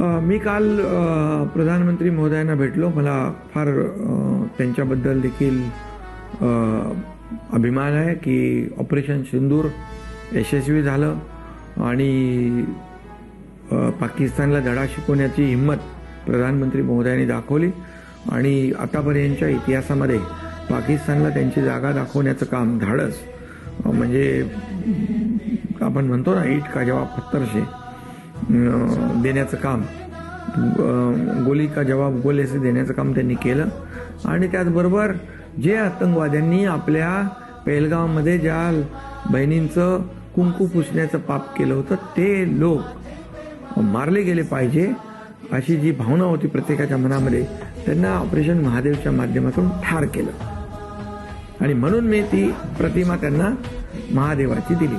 मी काल प्रधानमंत्री महोदयांना भेटलो. मला फार त्यांच्याबद्दल देखील अभिमान आहे की ऑपरेशन सिंदूर यशस्वी झालं आणि पाकिस्तानला धडा शिकवण्याची हिंमत प्रधानमंत्री महोदयांनी दाखवली आणि आतापर्यंतच्या इतिहासामध्ये पाकिस्तानला त्यांची जागा दाखवण्याचं काम धाडस म्हणजे आपण म्हणतो ना, ईट का जवाब पत्थर से देण्याचं काम, गोली का जवाब गोले से देण्याचं काम त्यांनी केलं. आणि त्याचबरोबर जे आतंकवाद्यांनी आपल्या पेहलगावमध्ये ज्या बहिणींचं कुंकू पुसण्याचं पाप केलं होतं ते लोक मारले गेले पाहिजे अशी जी भावना होती प्रत्येकाच्या मनामध्ये, त्यांना ऑपरेशन महादेवच्या माध्यमातून ठार केलं आणि म्हणून मी ती प्रतिमा त्यांना महादेवाची दिली.